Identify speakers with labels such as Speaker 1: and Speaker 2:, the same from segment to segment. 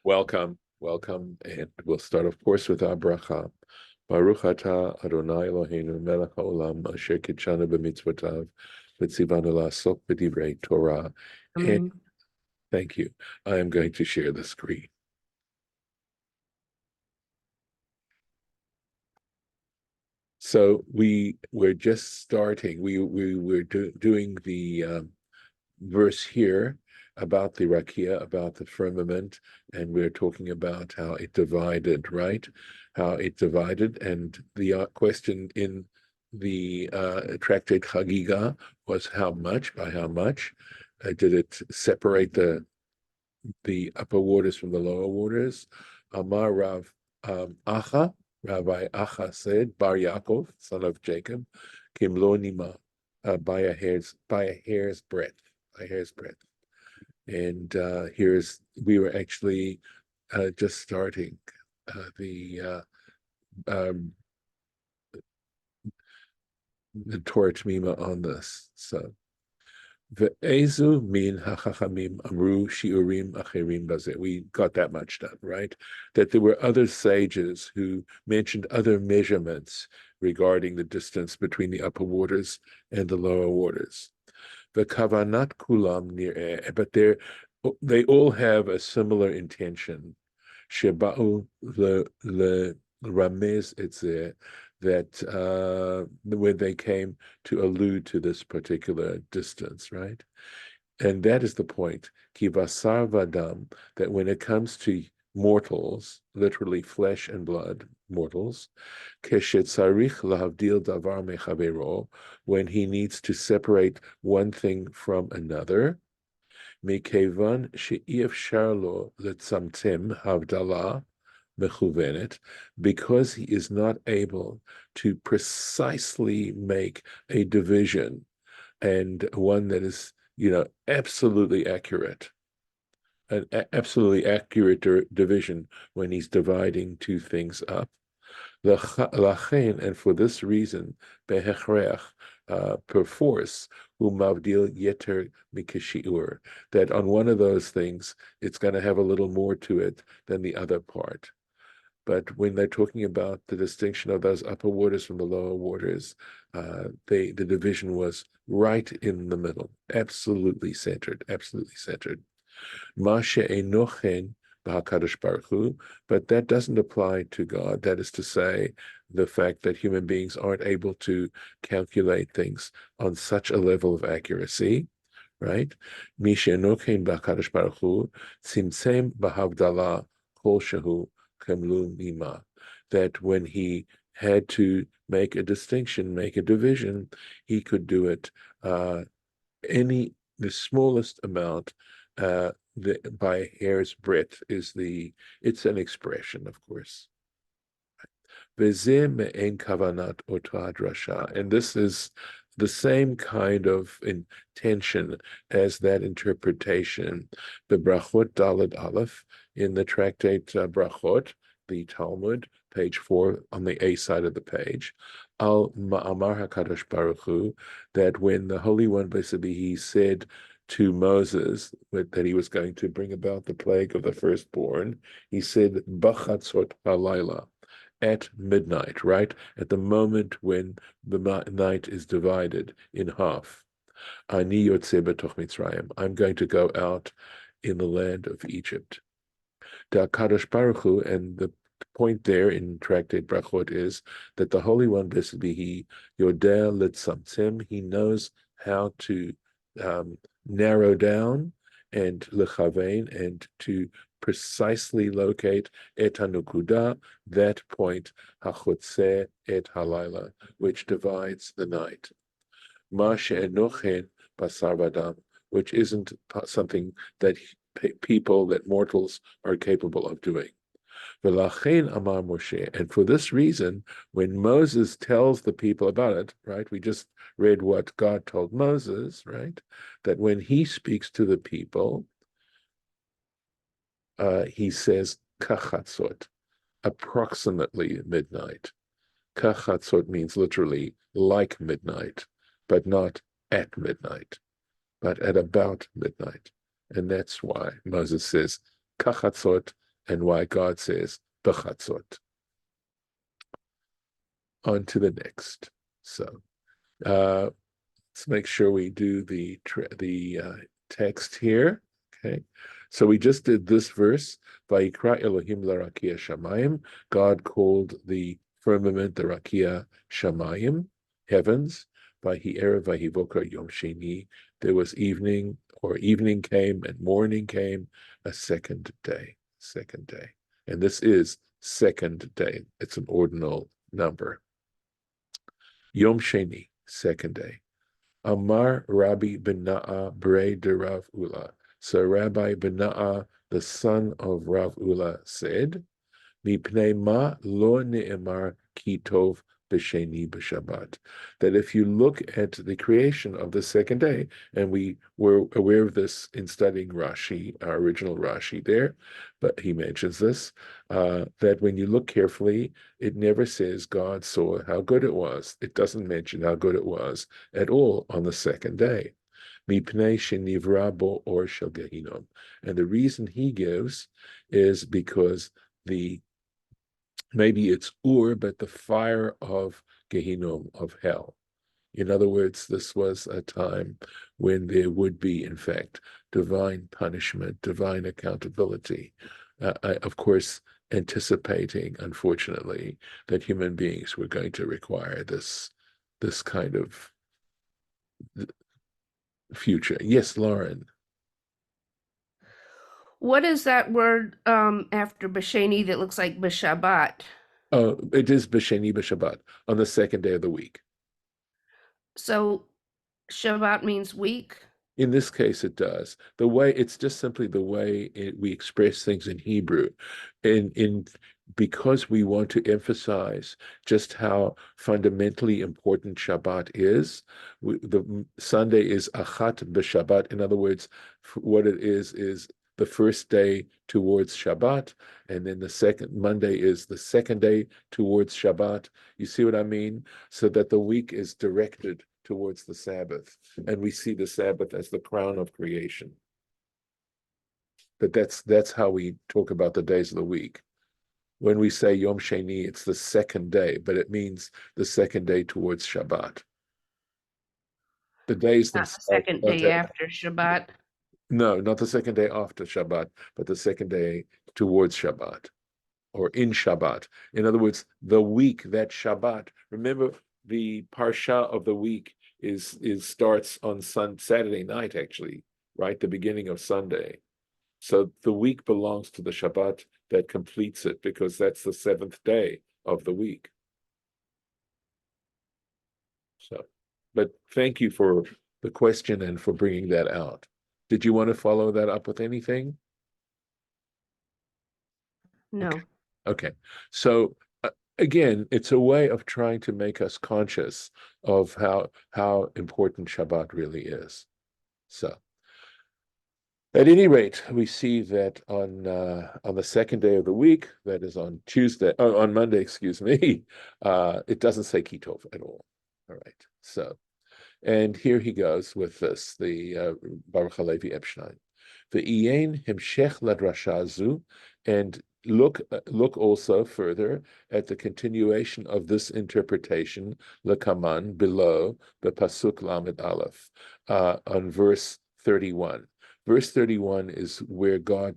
Speaker 1: Welcome, welcome, and we'll start, of course, with our bracha. Baruch atah Adonai Eloheinu melech haolam asher kitshanu b'mitzvotav v'tzivanu la'asok b'divrei Torah. And
Speaker 2: Amen.
Speaker 1: thank you. I am going to share the screen. So we're just starting. We were doing the verse here about the rakia, about the firmament, and we're talking about how it divided, right? How it divided, and the question in the tractate Chagiga was how much, by how much. Did it separate the upper waters from the lower waters? Amar Rav Acha, Rabbi Acha said, Bar Yaakov, son of Jacob, Kim lo nima, by a hair's breadth, by a hair's breadth. And we were actually just starting um, the Torah Temimah on this. So, ve'ezu min hachachamim amru shiurim acherim bazeh. We got that much done, right? That there were other sages who mentioned other measurements regarding the distance between the upper waters and the lower waters. The kavanat kulam nir'eh, but they all have a similar intention. Sheba'u le ramez etzeh, that when they came to allude to this particular distance, right? And that is the point. Ki basar vadam, that when it comes to mortals, literally flesh and blood, mortals, keshetzarich lahavdil davar mechavero, when he needs to separate one thing from another, mikevan she'efshar lo letzamtem havdalah mechuvenet, because he is not able to precisely make a division, and one that is, absolutely accurate, an absolutely accurate division when he's dividing two things up. Lachen, and for this reason, behechrech, perforce, mavdil yeter mikashiur, that on one of those things, it's going to have a little more to it than the other part. But when they're talking about the distinction of those upper waters from the lower waters, the division was right in the middle, absolutely centered, absolutely centered. Ma she'enochen b'hakadosh baruch hu, but that doesn't apply to God. That is to say, the fact that human beings aren't able to calculate things on such a level of accuracy, right? Mi she'enochen b'hakadosh baruch hu tzimtzem b'havdalah kol shehu kemlu nima, that when he had to make a distinction, make a division, he could do it the smallest amount, by a hair's breadth. It's an expression, of course. And this is the same kind of intention as that interpretation. The Brachot Daled Aleph in the tractate Brachot, the Talmud, page 4 on the A side of the page. Al Ma'amar HaKadosh Baruch Hu, that when the Holy One, he said to Moses that he was going to bring about the plague of the firstborn, he said, Bachatzot halayla, at midnight, right? At the moment when the night is divided in half. Ani yotzeh betoch Mitzrayim, I'm going to go out in the land of Egypt. Da Kadosh Baruch Hu, and the point there in Tractate Brachot is that the Holy One, blessed be He, Yodeh Litzamtzim, He knows how to narrow down and lechavein, and to precisely locate et hanukuda, that point, hachotze et halayla, which divides the night. Ma she'enochen basar v'adam, which isn't something that people, that mortals are capable of doing. V'lachein amar Moshe, and for this reason, when Moses tells the people about it, right? We just read what God told Moses, right? That when he speaks to the people, he says kachatzot, approximately midnight. Kachatzot means literally like midnight, but not at midnight, but at about midnight. And that's why Moses says kachatzot and why God says b'chatzot. On to the next. So let's make sure we do the text here. Okay, so we just did this verse. Vayikra Elohim larakia shamayim. God called the firmament the rakia shamayim, heavens. Vayhi erev vayhi boker yom sheni. There was evening, or evening came, and morning came, a second day. Second day, and this is second day. It's an ordinal number. Yom Sheni, second day. Amar Rabbi Bena'a Bre de Rav Ula. So Rabbi Bena'a, the son of Rav Ula, said, Mipnei ma lo ne'emar ki tov b'sheni b'shabbat. That if you look at the creation of the second day, and we were aware of this in studying Rashi, our original Rashi there, but he mentions this, that when you look carefully, it never says God saw how good it was. It doesn't mention how good it was at all on the second day. Mipnei shenivra bo or shel gehinom. And the reason he gives is because maybe it's but the fire of Gehinnom, of hell. In other words, this was a time when there would be, in fact, divine punishment, divine accountability. Of course, anticipating, unfortunately, that human beings were going to require this kind of future. Yes, Lauren.
Speaker 2: What is that word after Bashani that looks like Bashabat?
Speaker 1: Oh, it is B'Sheni B'Shabbat, on the second day of the week.
Speaker 2: So Shabbat means week?
Speaker 1: In this case, it does. It's just simply the way we express things in Hebrew. Because we want to emphasize just how fundamentally important Shabbat is, the Sunday is Achat b'Shabbat. In other words, what it is the first day towards Shabbat, and then the second Monday is the second day towards Shabbat. You see what I mean? So that the week is directed towards the Sabbath, and we see the Sabbath as the crown of creation. But that's how we talk about the days of the week. When we say Yom Sheni, it's the second day, but it means the second day towards Shabbat. The days
Speaker 2: Not the
Speaker 1: themselves
Speaker 2: second
Speaker 1: don't
Speaker 2: day
Speaker 1: have,
Speaker 2: after Shabbat.
Speaker 1: no, not the second day after Shabbat, but the second day towards Shabbat, or in Shabbat. In other words, the week, that Shabbat. Remember, the parsha of the week is starts on Saturday night, actually, right? The beginning of Sunday. So the week belongs to the Shabbat that completes it, because that's the seventh day of the week. So, but thank you for the question and for bringing that out. Did you want to follow that up with anything?
Speaker 2: No.
Speaker 1: Okay. So again, it's a way of trying to make us conscious of how important Shabbat really is. So at any rate, we see that on the second day of the week, that is on Monday, excuse me, it doesn't say Kitov at all. All right. So, and here he goes with this, the Baruch Halevi Epstein. The Iyen Himshech Ladrasha Zu, and look also further at the continuation of this interpretation, Lekaman, below the Pasuk Lamed Aleph, on verse 31. Verse 31 is where God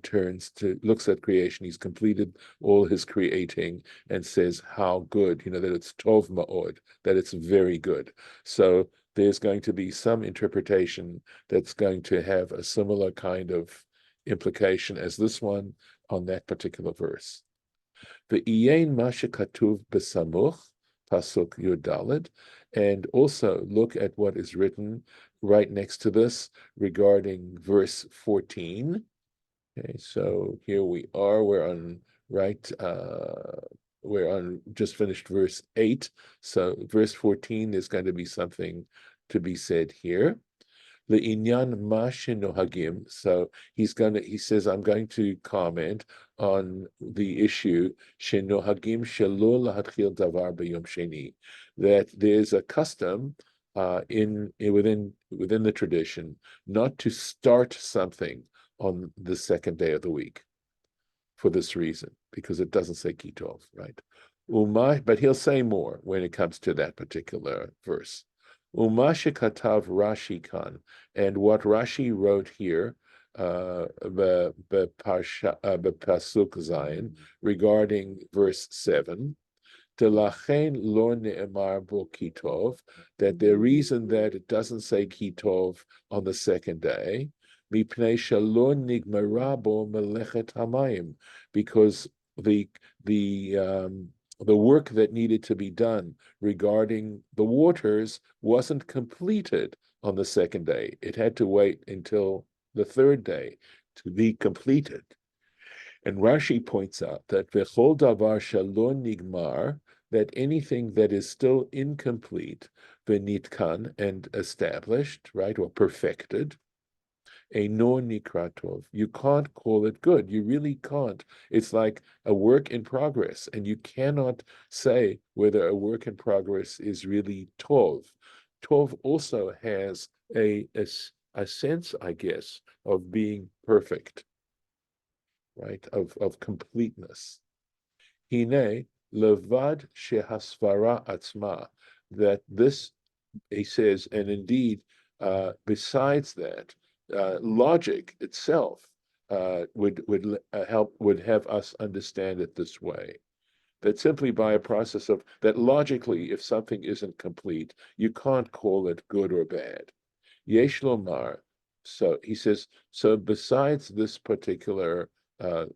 Speaker 1: looks at creation. He's completed all his creating and says how good, that it's tov ma'od, that it's very good. So there's going to be some interpretation that's going to have a similar kind of implication as this one on that particular verse. Ve'iyein ma shekatuv besamuch, pasuk yud, and also look at what is written right next to this regarding verse 14. Okay, so here we are. We're on just finished verse 8. So verse 14 is going to be something to be said here. Le'inyan ma shenohagim. So he says, I'm going to comment on the issue shenohagim shelo lahatchil davar b'yom sheni, that there's a custom within the tradition not to start something on the second day of the week. for this reason, because it doesn't say kitov, right? But he'll say more when it comes to that particular verse. Uma shekatav Rashi kan, and what Rashi wrote here, bepasuk zayin, regarding verse 7, Delachen lo ne'emar bo kitov, that the reason that it doesn't say kitov on the second day, mipnei shelo nigmara bo melechet hamayim, because the work that needed to be done regarding the waters wasn't completed on the second day. It had to wait until the third day to be completed. And Rashi points out that v'chol davar shalon nigmar, that anything that is still incomplete, v'nitkan, and established, right, or perfected, eino nikra tov. You can't call it good. You really can't. It's like a work in progress, and you cannot say whether a work in progress is really tov. Tov also has a sense, I guess, of being perfect, right, of completeness. Hine levad shehasvara atzma, that this, he says, and indeed, besides that, logic itself would have us understand it this way. That simply by a process of that, logically, if something isn't complete, you can't call it good or bad. Yesh lomar. So he says, so besides this particular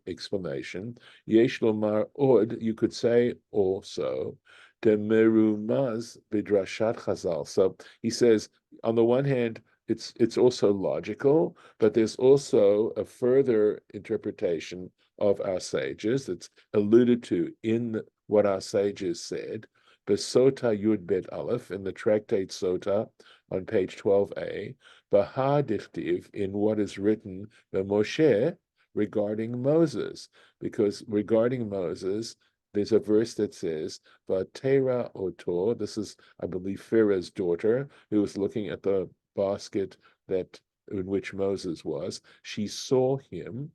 Speaker 1: explanation, Yesh lomar od, you could say also, de merumaz bidrashat chazal. So he says, on the one hand, it's also logical, but there's also a further interpretation of our sages that's alluded to in what our sages said. Besota Yud Bet Aleph, in the tractate Sota on page 12a, Baha Dichtiv, in what is written by Moshe regarding Moses, because regarding Moses, there's a verse that says, Vatera Oto, this is, I believe, Pharaoh's daughter, who was looking at the basket that in which Moses was. She saw him,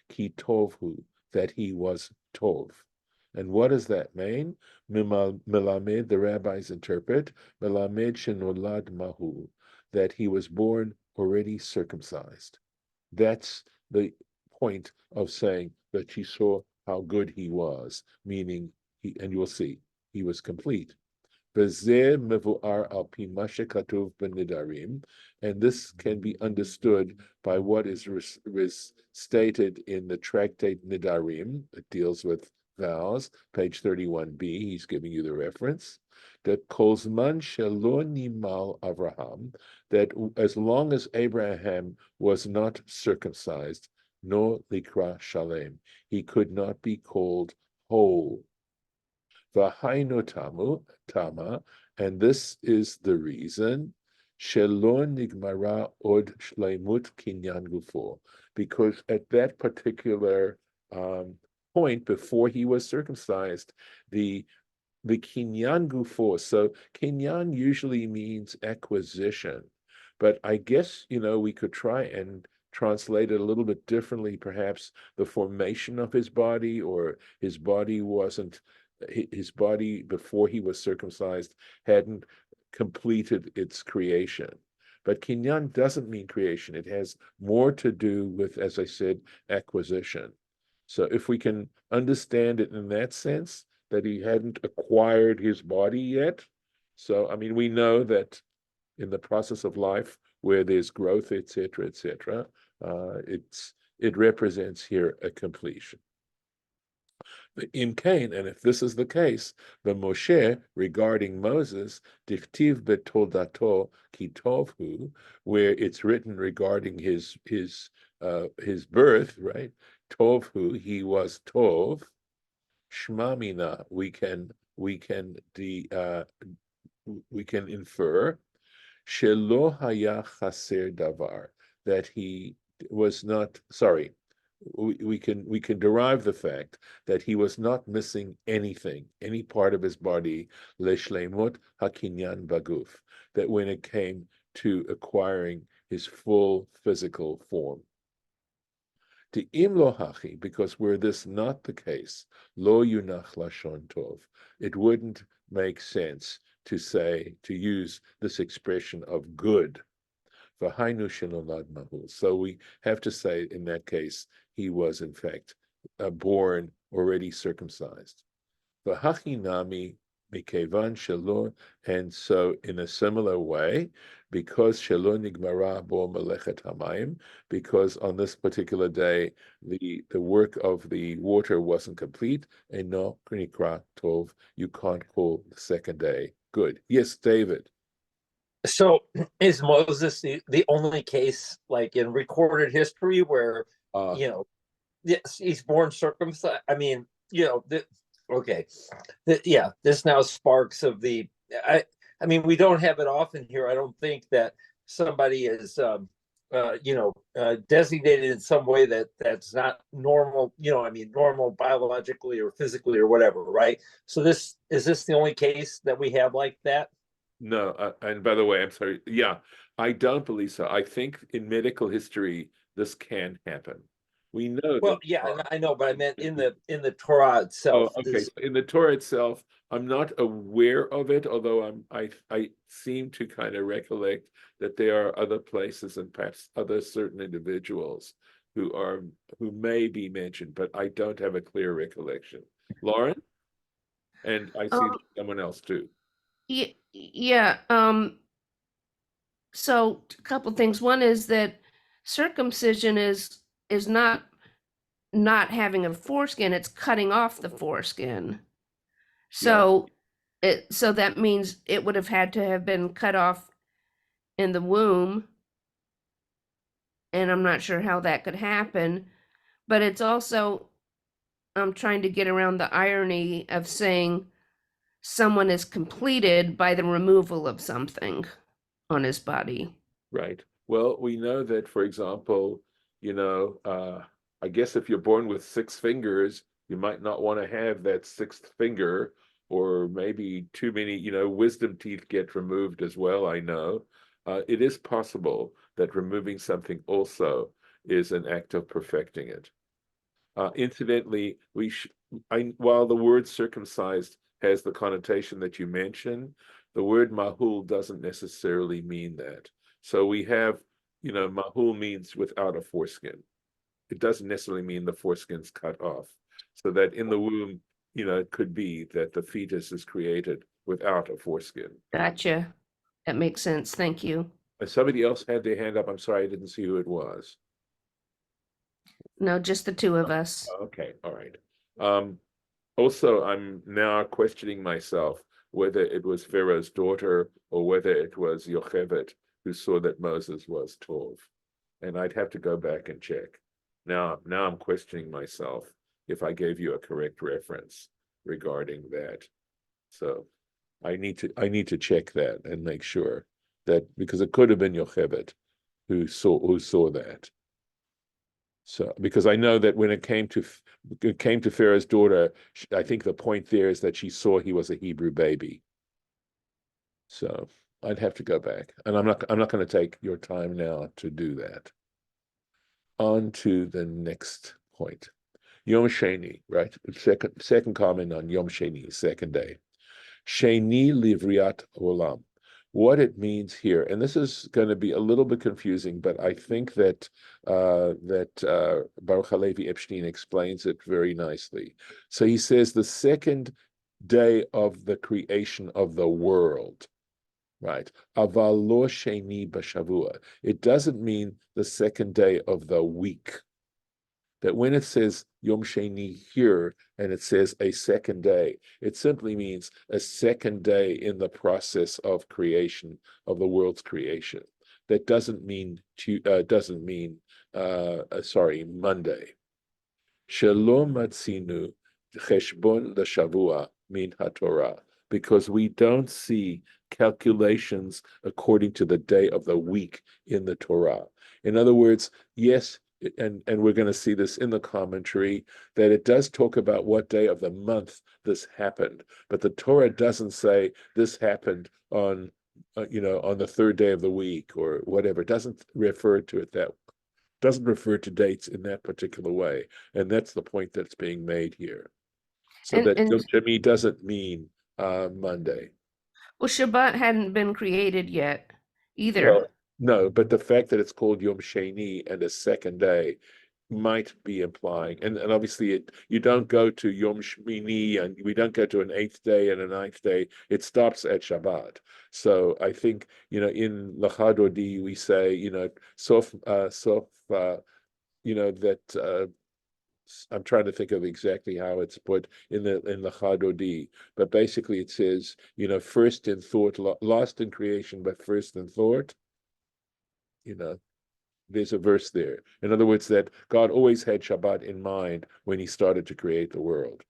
Speaker 1: ki tovhu, that he was tov. And what does that mean? Melamed, the rabbis interpret, Melamed shenolad mahu, that he was born already circumcised. That's the point of saying that she saw how good he was, meaning he, and you'll see, he was complete. And this can be understood by what is stated in the tractate Nidarim. It deals with vows, page 31b. He's giving you the reference. That Kolzman Shelo Nimal Avraham, that as long as Abraham was not circumcised, no likra shalem, he could not be called whole. V'hainu tama, and this is the reason, shelo nigmara od shleimut kinyan gufo, because at that particular point before he was circumcised, the kinyan gufo, so kinyan usually means acquisition, but I guess, we could try and translate it a little bit differently, perhaps the formation of his body, or his body before he was circumcised hadn't completed its creation. But kinyan doesn't mean creation. It has more to do with, as I said, acquisition. So if we can understand it in that sense, that he hadn't acquired his body yet. So, I mean, we know that in the process of life where there's growth, etc., it represents here a completion. The imkain, and if this is the case, the Moshe regarding Moses, diktiv betoldato kitovhu, where it's written regarding his birth, right? Tovhu, he was tov. Shmamina, we can infer shelo haya chaser davar, that he was not, sorry, we can derive the fact that he was not missing anything, any part of his body, leshleimut hakinyan baguf, that when it came to acquiring his full physical form. The im lo hachi, because were this not the case, lo yunach lashon tov, it wouldn't make sense to use this expression of good. V'hainu shenolad mahul. So we have to say, in that case, he was in fact born already circumcised. V'hachinami mikevan shelo, and so in a similar way, because shelo nigmara bo melechet hamayim, because on this particular day the work of the water wasn't complete, and no nikra tov, you can't call the second day good. Yes, David.
Speaker 3: So is Moses the only case, like in recorded history, where yes, he's born circumcised? I mean, okay, this now sparks of the. I mean, we don't have it often here. I don't think that somebody is, designated in some way that's not normal. I mean, normal biologically or physically or whatever, right? So is this the only case that we have like that?
Speaker 1: No, and by the way, I'm sorry. Yeah, I don't believe so. I think in medical history, this can happen. We know
Speaker 3: Well,
Speaker 1: that.
Speaker 3: yeah, I know, but I meant in the Torah itself.
Speaker 1: Oh, okay. So in the Torah itself, I'm not aware of it, although I seem to kind of recollect that there are other places and perhaps other certain individuals who may be mentioned, but I don't have a clear recollection. Lauren? And I see someone else too.
Speaker 2: Yeah. So a couple things. One is that circumcision is not having a foreskin, it's cutting off the foreskin. So so that means it would have had to have been cut off in the womb. And I'm not sure how that could happen, but it's also, I'm trying to get around the irony of saying someone is completed by the removal of something on his body.
Speaker 1: Right. Well, we know that, for example, I guess if you're born with 6 fingers, you might not want to have that sixth finger, or maybe too many, wisdom teeth get removed as well. I know. It is possible that removing something also is an act of perfecting it. Incidentally, while the word circumcised has the connotation that you mentioned, the word mahul doesn't necessarily mean that. So we have, mahul means without a foreskin. It doesn't necessarily mean the foreskin's cut off. So that in the womb, it could be that the fetus is created without a foreskin.
Speaker 2: Gotcha. That makes sense. Thank you.
Speaker 1: Somebody else had their hand up. I'm sorry, I didn't see who it was.
Speaker 2: No, just the two of us.
Speaker 1: Okay, all right. Also, I'm now questioning myself whether it was Pharaoh's daughter or whether it was Yocheved who saw that Moses was Tov. And I'd have to go back and check. Now I'm questioning myself if I gave you a correct reference regarding that. So I need to check that and make sure that, because it could have been Yocheved who saw that. So, because I know that when it came to Pharaoh's daughter, I think the point there is that she saw he was a Hebrew baby. So I'd have to go back, and I'm not going to take your time now to do that. On to the next point. Yom Sheni, right? Second comment on Yom Sheni, second day. Sheni livriat olam. What it means here, and this is going to be a little bit confusing, but I think that Baruch Halevi Epstein explains it very nicely. So he says the second day of the creation of the world, right? Aval lo sheni b'shavua. It doesn't mean the second day of the week. That when it says Yom Sheni here, and it says a second day, it simply means a second day in the process of creation, of the world's creation. That doesn't mean Monday. Shalom matzinu cheshbon l'shavua min haTorah, because we don't see calculations according to the day of the week in the Torah. In other words, yes, and we're going to see this in the commentary, that it does talk about what day of the month this happened, but the Torah doesn't say this happened on on the third day of the week or whatever. It doesn't refer to it that Doesn't refer to dates in that particular way. And that's the point that's being made here. So
Speaker 2: And
Speaker 1: that
Speaker 2: and
Speaker 1: Yom Shemi doesn't mean Monday.
Speaker 2: well, Shabbat hadn't been created yet either.
Speaker 1: Well, no, but the fact that it's called Yom Sheni and a second day might be implying, and obviously you don't go to Yom Shmini, and we don't go to an eighth day and a ninth day. It stops at Shabbat. So I think, in Lachadodi we say, Sof, that I'm trying to think of exactly how it's put in the Chadodi, but basically it says, first in thought, lost in creation, but first in thought. There's a verse there. In other words, that God always had Shabbat in mind when he started to create the world.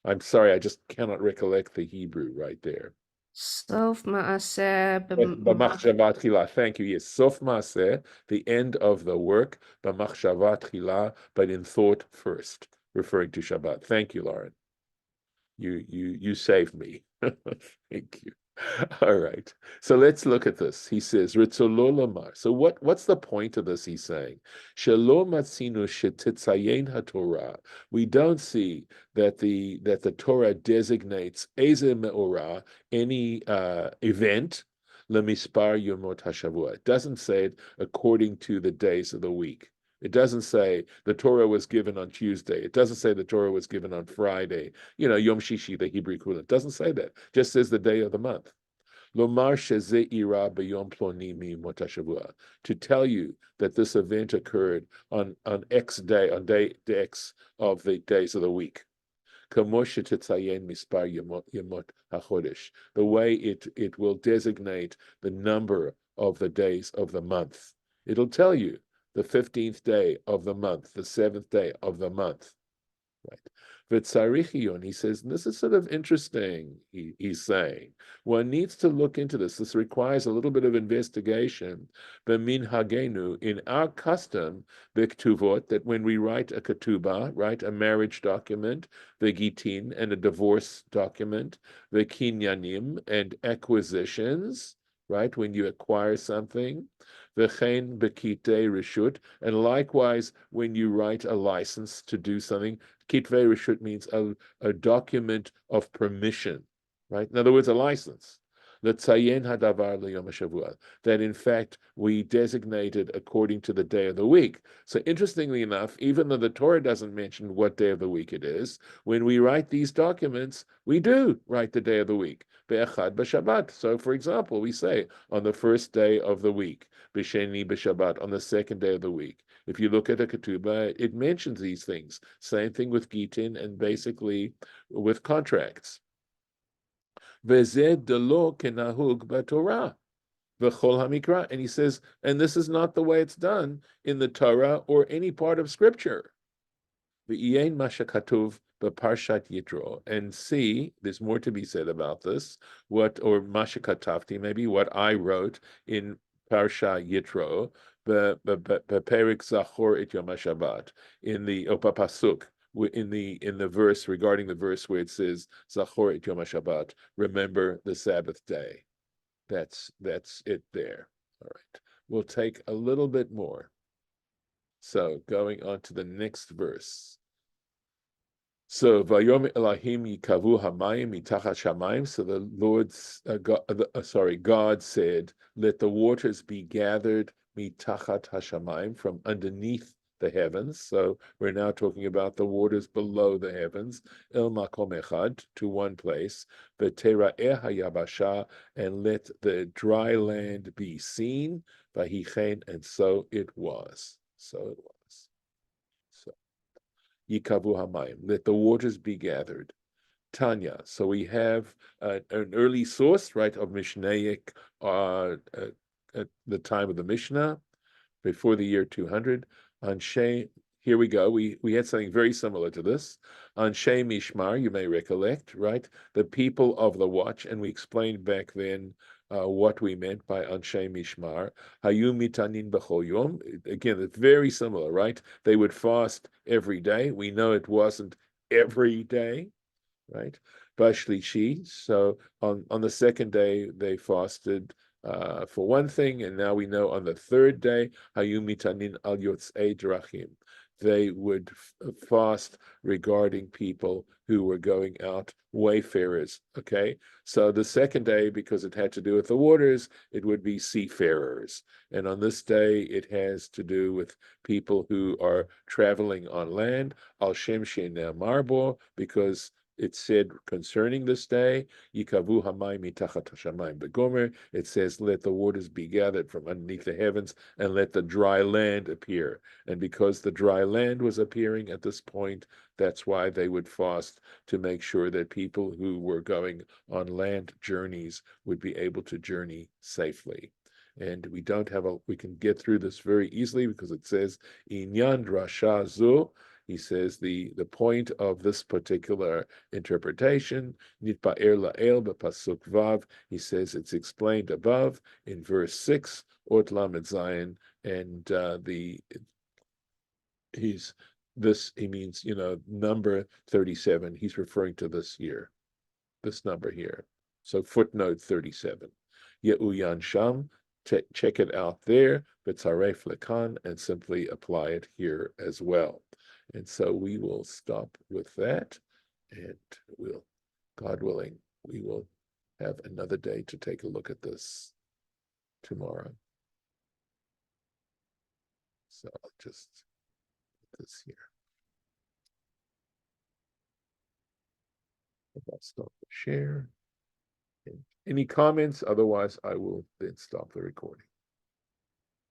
Speaker 1: I'm sorry, I just cannot recollect the Hebrew right there.
Speaker 2: Sof Maaseh
Speaker 1: B'machshavat chila. Thank you. Yes, sof maaseh, the end of the work. B'machshavat chila, but in thought first, referring to Shabbat. Thank you, Lauren. You saved me. Thank you. All right. So let's look at this. He says, Ritzolo lamar. So what's the point of this? He's saying, Shelo matzinu shetitzayen haTorah. We don't see that the Torah designates eze me'orah, any event, lemispar yomot hashavua. It doesn't say it according to the days of the week. It doesn't say the Torah was given on Tuesday. It doesn't say the Torah was given on Friday. Yom Shishi, the Hebrew equivalent. It doesn't say that. It just says the day of the month. Lomar sheze ira b'yom ploni mimot hashavua. To tell you that this event occurred on X day, on day X of the days of the week. Kamo shetetzayen mispar yomot hachodesh. The way it will designate the number of the days of the month. It'll tell you the 15th day of the month, the 7th day of the month, right? V'tzarichion, he says, and this is sort of interesting, he's saying. One needs to look into this. This requires a little bit of investigation. B'min hagenu, in our custom, b'ktuvot, that when we write a ketubah, right, a marriage document, v'gitin, and a divorce document, v'kinyanim, and acquisitions, right, when you acquire something, v'chein b'kitei reshut, and likewise when you write a license to do something, kitvei reshut means a document of permission, right? In other words, a license. L'tzayen hadavar liyom hashavua, that in fact we designated according to the day of the week. So interestingly enough, even though the Torah doesn't mention what day of the week it is, when we write these documents, we do write the day of the week. Be'echad b'Shabbat. So for example, we say on the first day of the week, b'sheni b'Shabbat, on the second day of the week. If you look at the ketubah, it mentions these things. Same thing with gitin and basically with contracts. V'zeh delo kenahug b'Torah v'chol hamikra. And he says, and this is not the way it's done in the Torah or any part of Scripture. V'yein mashakatuv b'parshat Yitro. And see, there's more to be said about this. Or mashakatavti, maybe what I wrote in Parsha Yitro, Perik Zachor et Yom HaShabbat, in the Opapasuk, in the verse, regarding the verse where it says Zachor et Yom HaShabbat, remember the Sabbath day. That's it there. All right. We'll take a little bit more. So going on to the next verse. So Vayom Elohim yikavu hamayim mitachat shamayim. So the Lord's God said, "Let the waters be gathered mitachat hashamayim, from underneath the heavens." So we're now talking about the waters below the heavens. El makom echad, to one place. V'tera'eh hayabasha, and let the dry land be seen. Vahichen, and so it was. So it was. So. Yikavu hamayim, let the waters be gathered. Tanya. So we have an early source, right, of Mishnaic at the time of the Mishnah, before the year 200. Anshe, here we go. We had something very similar to this. Anshe Mishmar, you may recollect, right? The people of the watch, and we explained back then what we meant by Anshe Mishmar. Hayu mitanin b'chol yom. Again, it's very similar, right? They would fast every day. We know it wasn't every day, right? Bashlishi. So on the second day, they fasted for one thing, and now we know on the third day, hayu mitanin al yotzei drachim, they would fast regarding people who were going out, wayfarers, okay? So the second day, because it had to do with the waters, it would be seafarers. And on this day, it has to do with people who are traveling on land, al shem she'nei marbo, because it said concerning this day, Yikavu hamayim mitachat hashamayim begomer. It says, let the waters be gathered from underneath the heavens and let the dry land appear. And because the dry land was appearing at this point, that's why they would fast, to make sure that people who were going on land journeys would be able to journey safely. And we can get through this very easily because it says, Inyan drasha zu. He says the point of this particular interpretation, nitpa'er la'el b'pasuk vav, he says it's explained above in verse 6, ot lamed zayin, and he means, number 37. He's referring to this number here. So footnote 37. Ye'uyan sham, check it out there, b'tzaref lekan, and simply apply it here as well. And so we will stop with that, and God willing, we will have another day to take a look at this tomorrow. So I'll just put this here. I'll stop the share. And any comments? Otherwise, I will then stop the recording.